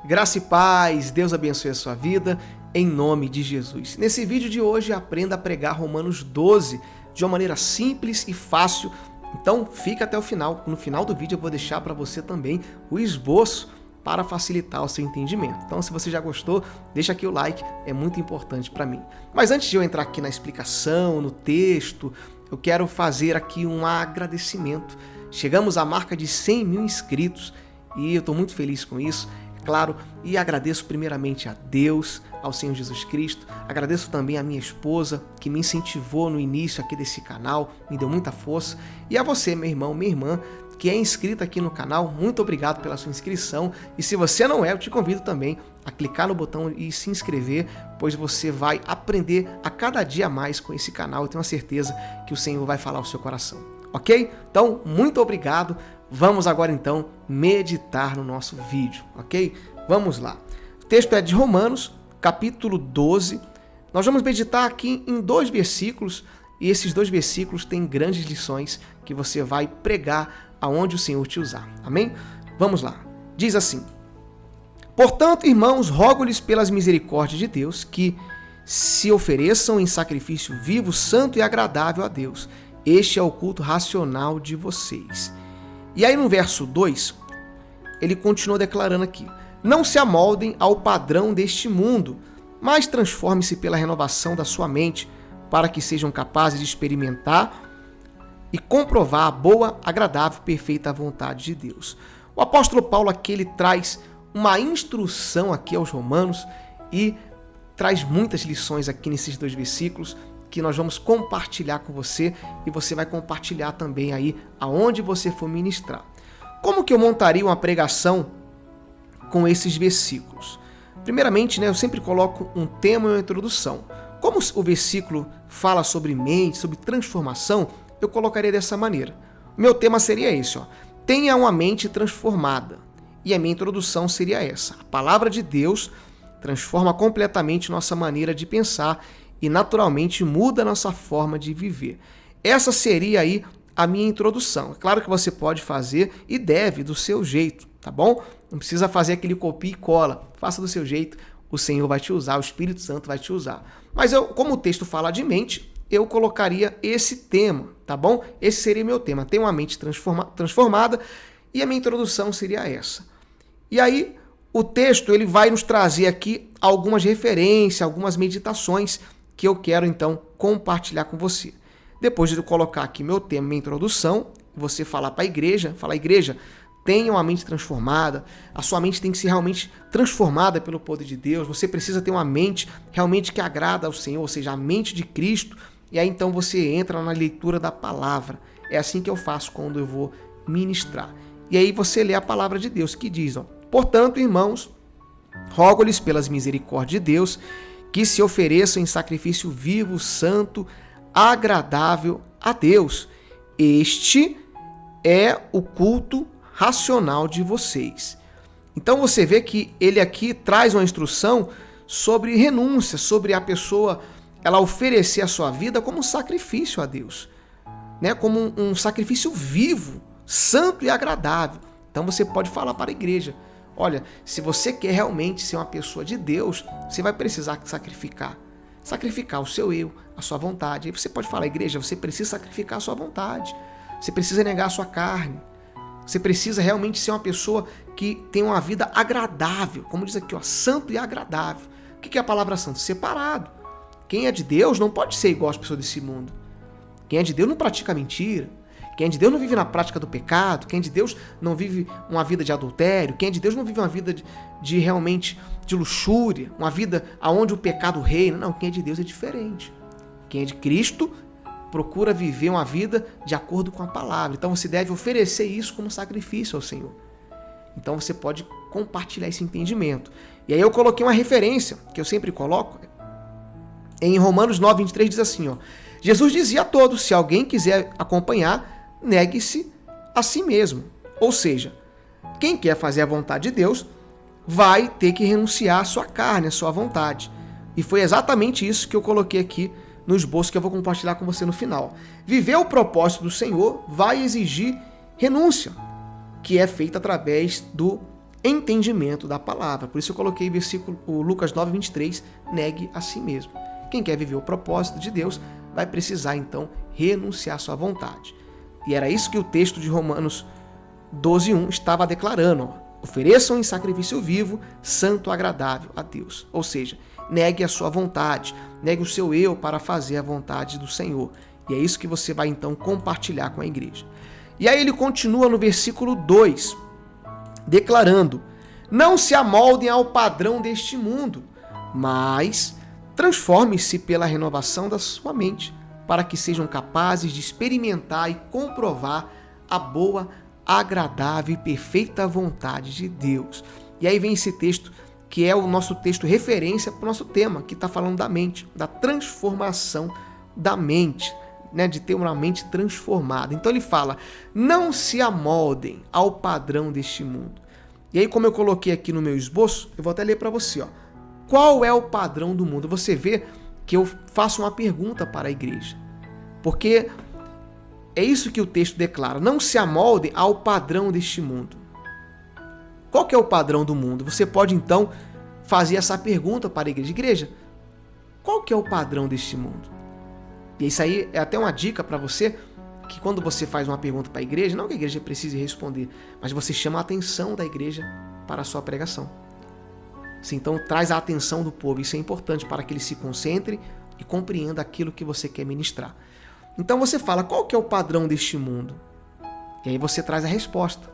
Graça e paz, Deus abençoe a sua vida, em nome de Jesus. Nesse vídeo de hoje, aprenda a pregar Romanos 12 de uma maneira simples e fácil. Então, fica até o final. No final do vídeo eu vou deixar para você também o esboço para facilitar o seu entendimento. Então, se você já gostou, deixa aqui o like, é muito importante para mim. Mas antes de eu entrar aqui na explicação, no texto, eu quero fazer aqui um agradecimento. Chegamos à marca de 100 mil inscritos e eu estou muito feliz com isso. Claro, e agradeço primeiramente a Deus, ao Senhor Jesus Cristo, agradeço também a minha esposa, que me incentivou no início aqui desse canal, me deu muita força, e a você, meu irmão, minha irmã, que é inscrito aqui no canal, muito obrigado pela sua inscrição, e se você não é, eu te convido também a clicar no botão e se inscrever, pois você vai aprender a cada dia mais com esse canal, eu tenho a certeza que o Senhor vai falar ao seu coração, ok? Então, muito obrigado. Vamos agora então meditar no nosso vídeo, ok? Vamos lá. O texto é de Romanos, capítulo 12. Nós vamos meditar aqui em 2 versículos e esses 2 versículos têm grandes lições que você vai pregar aonde o Senhor te usar. Amém? Vamos lá. Diz assim: Portanto, irmãos, rogo-lhes pelas misericórdias de Deus que se ofereçam em sacrifício vivo, santo e agradável a Deus. Este é o culto racional de vocês. E aí no verso 2, ele continua declarando aqui: Não se amoldem ao padrão deste mundo, mas transforme-se pela renovação da sua mente, para que sejam capazes de experimentar e comprovar a boa, agradável e perfeita vontade de Deus. O apóstolo Paulo aqui ele traz uma instrução aqui aos romanos e traz muitas lições aqui nesses 2 versículos, que nós vamos compartilhar com você e você vai compartilhar também aí aonde você for ministrar. Como que eu montaria uma pregação com esses versículos? Primeiramente, eu sempre coloco um tema e uma introdução. Como o versículo fala sobre mente, sobre transformação, eu colocaria dessa maneira. O meu tema seria esse, tenha uma mente transformada. E a minha introdução seria essa: a palavra de Deus transforma completamente nossa maneira de pensar e naturalmente muda a nossa forma de viver. Essa seria aí a minha introdução. É claro que você pode fazer e deve do seu jeito, tá bom? Não precisa fazer aquele copia e cola. Faça do seu jeito, o Senhor vai te usar, o Espírito Santo vai te usar. Mas como o texto fala de mente, eu colocaria esse tema, tá bom? Esse seria o meu tema. Tenha uma mente transformada e a minha introdução seria essa. E aí, o texto ele vai nos trazer aqui algumas referências, algumas meditações que eu quero, então, compartilhar com você. Depois de eu colocar aqui meu tema, minha introdução, você falar para a igreja, igreja, tenha uma mente transformada, a sua mente tem que ser realmente transformada pelo poder de Deus, você precisa ter uma mente realmente que agrada ao Senhor, ou seja, a mente de Cristo, e aí então você entra na leitura da palavra. É assim que eu faço quando eu vou ministrar. E aí você lê a palavra de Deus, que diz, Portanto, irmãos, rogo-lhes pelas misericórdias de Deus, que se ofereçam em sacrifício vivo, santo, agradável a Deus. Este é o culto racional de vocês. Então você vê que ele aqui traz uma instrução sobre renúncia, sobre a pessoa ela oferecer a sua vida como um sacrifício a Deus, como um sacrifício vivo, santo e agradável. Então você pode falar para a igreja: olha, se você quer realmente ser uma pessoa de Deus, você vai precisar sacrificar o seu eu, a sua vontade. Aí você pode falar: igreja, você precisa sacrificar a sua vontade, você precisa negar a sua carne, você precisa realmente ser uma pessoa que tem uma vida agradável, como diz aqui, santo e agradável. O que é a palavra santo? Separado. Quem é de Deus não pode ser igual às pessoas desse mundo. Quem é de Deus não pratica mentira. Quem é de Deus não vive na prática do pecado. Quem é de Deus não vive uma vida de adultério. Quem é de Deus não vive uma vida de realmente de luxúria, uma vida onde o pecado reina. Não, quem é de Deus é diferente. Quem é de Cristo procura viver uma vida de acordo com a palavra. Então você deve oferecer isso como sacrifício ao Senhor. Então você pode compartilhar esse entendimento. E aí eu coloquei uma referência, que eu sempre coloco, em Romanos 9, 23, diz assim, Jesus dizia a todos: se alguém quiser acompanhar, negue-se a si mesmo. Ou seja, quem quer fazer a vontade de Deus vai ter que renunciar à sua carne, à sua vontade. E foi exatamente isso que eu coloquei aqui no esboço que eu vou compartilhar com você no final. Viver o propósito do Senhor vai exigir renúncia, que é feita através do entendimento da palavra. Por isso eu coloquei o Lucas 9, 23, negue a si mesmo. Quem quer viver o propósito de Deus vai precisar, então, renunciar à sua vontade. E era isso que o texto de Romanos 12:1 estava declarando. Ofereçam em sacrifício vivo, santo, agradável a Deus. Ou seja, negue a sua vontade, negue o seu eu para fazer a vontade do Senhor. E é isso que você vai, então, compartilhar com a igreja. E aí ele continua no versículo 2, declarando: não se amoldem ao padrão deste mundo, mas transforme-se pela renovação da sua mente, para que sejam capazes de experimentar e comprovar a boa, agradável e perfeita vontade de Deus. E aí vem esse texto, que é o nosso texto referência para o nosso tema, que está falando da mente, da transformação da mente, né, de ter uma mente transformada. Então ele fala: não se amoldem ao padrão deste mundo. E aí, como eu coloquei aqui no meu esboço, eu vou até ler para você, ó. Qual é o padrão do mundo? Você vê que eu faço uma pergunta para a igreja, porque é isso que o texto declara: não se amoldem ao padrão deste mundo. Qual que é o padrão do mundo? Você pode então fazer essa pergunta para a igreja: igreja, qual que é o padrão deste mundo? E isso aí é até uma dica para você, que quando você faz uma pergunta para a igreja, não que a igreja precise responder, mas você chama a atenção da igreja para a sua pregação. Você então traz a atenção do povo. Isso é importante para que ele se concentre e compreenda aquilo que você quer ministrar. Então você fala: qual que é o padrão deste mundo? E aí você traz a resposta.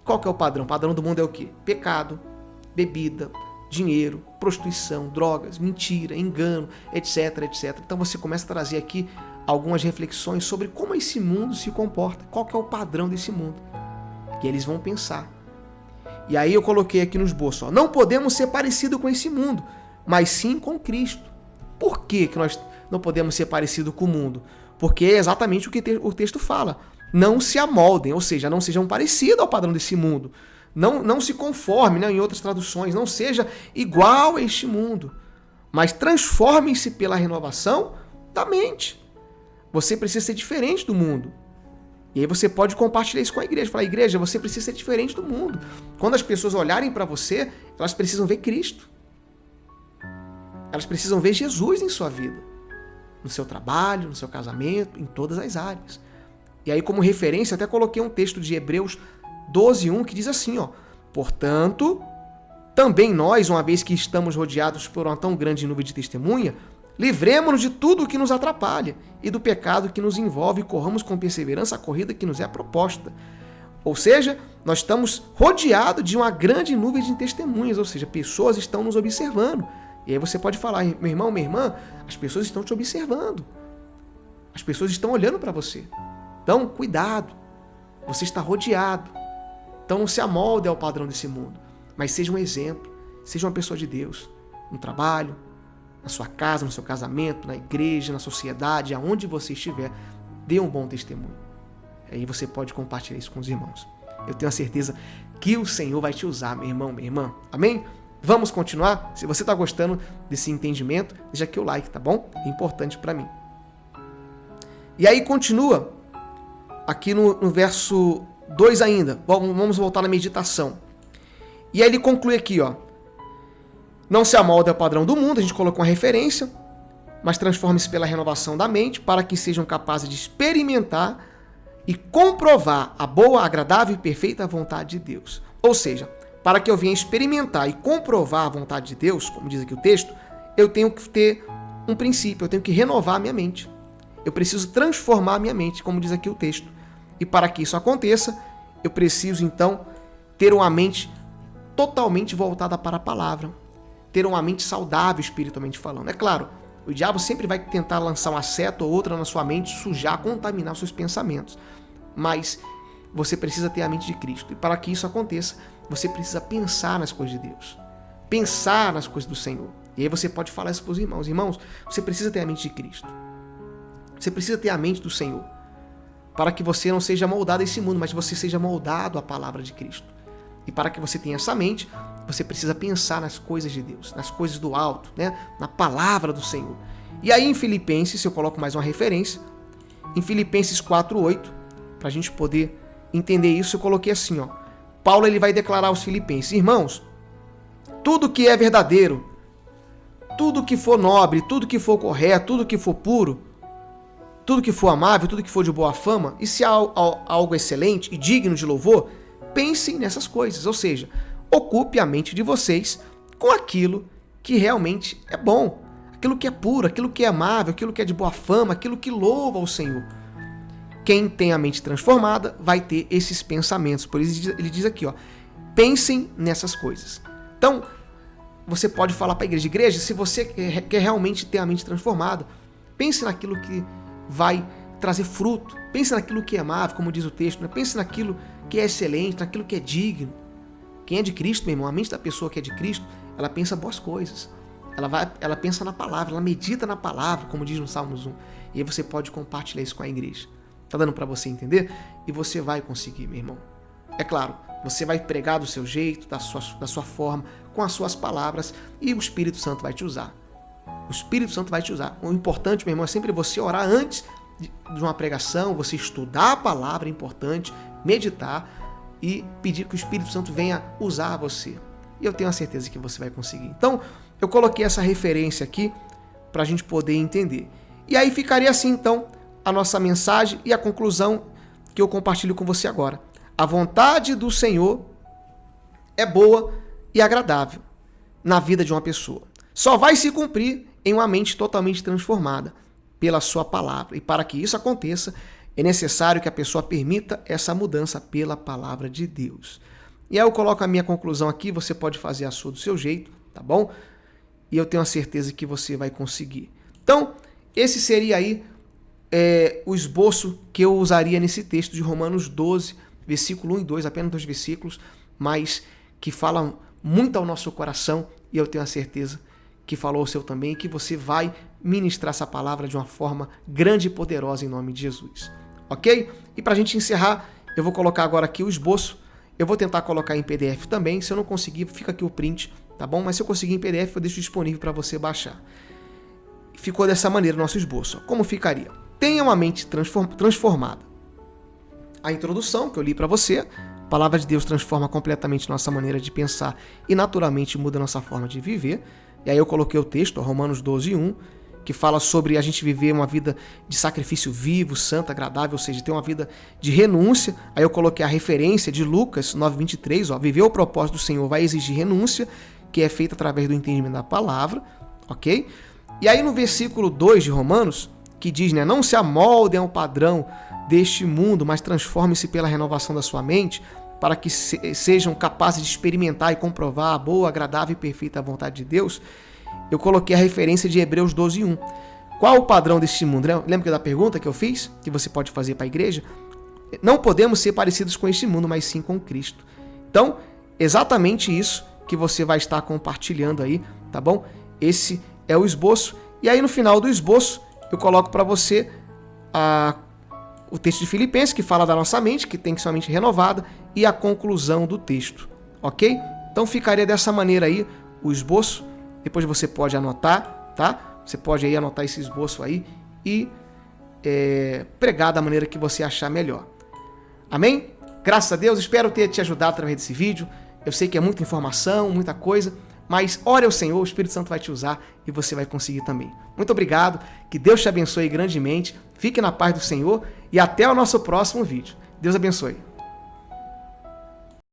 Qual que é o padrão? O padrão do mundo é o quê? Pecado, bebida, dinheiro, prostituição, drogas, mentira, engano, etc, etc. Então você começa a trazer aqui algumas reflexões sobre como esse mundo se comporta, qual que é o padrão desse mundo. E eles vão pensar. E aí eu coloquei aqui no esboço, ó: não podemos ser parecidos com esse mundo, mas sim com Cristo. Por que nós não podemos ser parecidos com o mundo? Porque é exatamente o que o texto fala. Não se amoldem, ou seja, não sejam parecidos ao padrão desse mundo. Não se conforme, né, em outras traduções, não seja igual a este mundo, mas transformem-se pela renovação da mente. Você precisa ser diferente do mundo. E aí você pode compartilhar isso com a igreja. Falar: igreja, você precisa ser diferente do mundo. Quando as pessoas olharem para você, elas precisam ver Cristo. Elas precisam ver Jesus em sua vida. No seu trabalho, no seu casamento, em todas as áreas. E aí, como referência, até coloquei um texto de Hebreus 12:1 que diz assim, ó: portanto, também nós, uma vez que estamos rodeados por uma tão grande nuvem de testemunha, livremo-nos de tudo o que nos atrapalha e do pecado que nos envolve e corramos com perseverança a corrida que nos é proposta. Ou seja, nós estamos rodeados de uma grande nuvem de testemunhas, ou seja, pessoas estão nos observando. E aí você pode falar: meu irmão, minha irmã, as pessoas estão te observando. As pessoas estão olhando para você. Então, cuidado. Você está rodeado. Então não se amolde ao padrão desse mundo, mas seja um exemplo. Seja uma pessoa de Deus. No trabalho, na sua casa, no seu casamento, na igreja, na sociedade, aonde você estiver, dê um bom testemunho. Aí você pode compartilhar isso com os irmãos. Eu tenho a certeza que o Senhor vai te usar, meu irmão, minha irmã. Amém? Vamos continuar? Se você está gostando desse entendimento, deixa aqui o like, tá bom? É importante para mim. E aí continua aqui no verso 2 ainda. Vamos voltar na meditação. E aí ele conclui aqui, ó: não se amolde ao padrão do mundo, a gente colocou uma referência, mas transforme-se pela renovação da mente, para que sejam capazes de experimentar e comprovar a boa, agradável e perfeita vontade de Deus. Ou seja, para que eu venha experimentar e comprovar a vontade de Deus, como diz aqui o texto, eu tenho que ter um princípio, eu tenho que renovar a minha mente. Eu preciso transformar a minha mente, como diz aqui o texto. E para que isso aconteça, eu preciso então ter uma mente totalmente voltada para a palavra, ter uma mente saudável espiritualmente falando. É claro, o diabo sempre vai tentar lançar uma seta ou outra na sua mente, sujar, contaminar os seus pensamentos. Mas você precisa ter a mente de Cristo. E para que isso aconteça, você precisa pensar nas coisas de Deus. Pensar nas coisas do Senhor. E aí você pode falar isso para os irmãos. Irmãos, você precisa ter a mente de Cristo. Você precisa ter a mente do Senhor. Para que você não seja moldado a esse mundo, mas você seja moldado à palavra de Cristo. E para que você tenha essa mente, você precisa pensar nas coisas de Deus, nas coisas do alto, né? Na palavra do Senhor. E aí em Filipenses, eu coloco mais uma referência, em Filipenses 4:8, para a gente poder entender isso, eu coloquei assim, ó: Paulo ele vai declarar aos filipenses: irmãos, tudo que é verdadeiro, tudo que for nobre, tudo que for correto, tudo que for puro, tudo que for amável, tudo que for de boa fama, e se há algo excelente e digno de louvor, pensem nessas coisas. Ou seja, ocupe a mente de vocês com aquilo que realmente é bom, aquilo que é puro, aquilo que é amável, aquilo que é de boa fama, aquilo que louva ao Senhor. Quem tem a mente transformada vai ter esses pensamentos. Por isso ele diz aqui, pensem nessas coisas. Então, você pode falar para a igreja, se você quer realmente ter a mente transformada, pense naquilo que vai trazer fruto, pense naquilo que é amável, como diz o texto, né? Pense naquilo que é excelente, naquilo que é digno. Quem é de Cristo, meu irmão, a mente da pessoa que é de Cristo, ela pensa boas coisas. Ela pensa na palavra, ela medita na palavra, como diz no Salmos 1. E aí você pode compartilhar isso com a igreja. Tá dando para você entender? E você vai conseguir, meu irmão. É claro, você vai pregar do seu jeito, da sua forma, com as suas palavras, e o Espírito Santo vai te usar. O Espírito Santo vai te usar. O importante, meu irmão, é sempre você orar antes de uma pregação, você estudar a palavra, é importante, meditar e pedir que o Espírito Santo venha usar você. E eu tenho a certeza que você vai conseguir. Então, eu coloquei essa referência aqui para a gente poder entender. E aí ficaria assim, então, a nossa mensagem e a conclusão que eu compartilho com você agora. A vontade do Senhor é boa e agradável na vida de uma pessoa. Só vai se cumprir em uma mente totalmente transformada pela sua palavra. E para que isso aconteça, é necessário que a pessoa permita essa mudança pela palavra de Deus. E aí eu coloco a minha conclusão aqui, você pode fazer a sua do seu jeito, tá bom? E eu tenho a certeza que você vai conseguir. Então, esse seria aí o esboço que eu usaria nesse texto de Romanos 12, versículo 1 e 2, apenas 2 versículos, mas que falam muito ao nosso coração, e eu tenho a certeza que falou ao seu também, que você vai ministrar essa palavra de uma forma grande e poderosa em nome de Jesus. Ok? E para a gente encerrar, eu vou colocar agora aqui o esboço. Eu vou tentar colocar em PDF também. Se eu não conseguir, fica aqui o print, tá bom? Mas se eu conseguir em PDF, eu deixo disponível para você baixar. Ficou dessa maneira o nosso esboço. Como ficaria? Tenha uma mente transformada. A introdução que eu li para você, a palavra de Deus transforma completamente nossa maneira de pensar e naturalmente muda a nossa forma de viver. E aí eu coloquei o texto, Romanos 12, 1, que fala sobre a gente viver uma vida de sacrifício vivo, santo, agradável, ou seja, ter uma vida de renúncia. Aí eu coloquei a referência de Lucas 9:23, viver o propósito do Senhor vai exigir renúncia, que é feita através do entendimento da palavra, ok? E aí no versículo 2 de Romanos, que diz, né, não se amoldem ao padrão deste mundo, mas transformem-se pela renovação da sua mente, para que sejam capazes de experimentar e comprovar a boa, agradável e perfeita vontade de Deus. Eu coloquei a referência de Hebreus 12:1. Qual o padrão deste mundo? Lembra da pergunta que eu fiz? Que você pode fazer para a igreja? Não podemos ser parecidos com este mundo, mas sim com Cristo. Então, exatamente isso que você vai estar compartilhando aí, tá bom? Esse é o esboço. E aí no final do esboço, eu coloco para você o texto de Filipenses, que fala da nossa mente, que tem que ser uma mente renovada, e a conclusão do texto, ok? Então ficaria dessa maneira aí o esboço. Depois você pode anotar, tá? Você pode aí anotar esse esboço aí e pregar da maneira que você achar melhor. Amém? Graças a Deus, espero ter te ajudado através desse vídeo. Eu sei que é muita informação, muita coisa, mas ore ao Senhor, o Espírito Santo vai te usar e você vai conseguir também. Muito obrigado, que Deus te abençoe grandemente, fique na paz do Senhor e até o nosso próximo vídeo. Deus abençoe.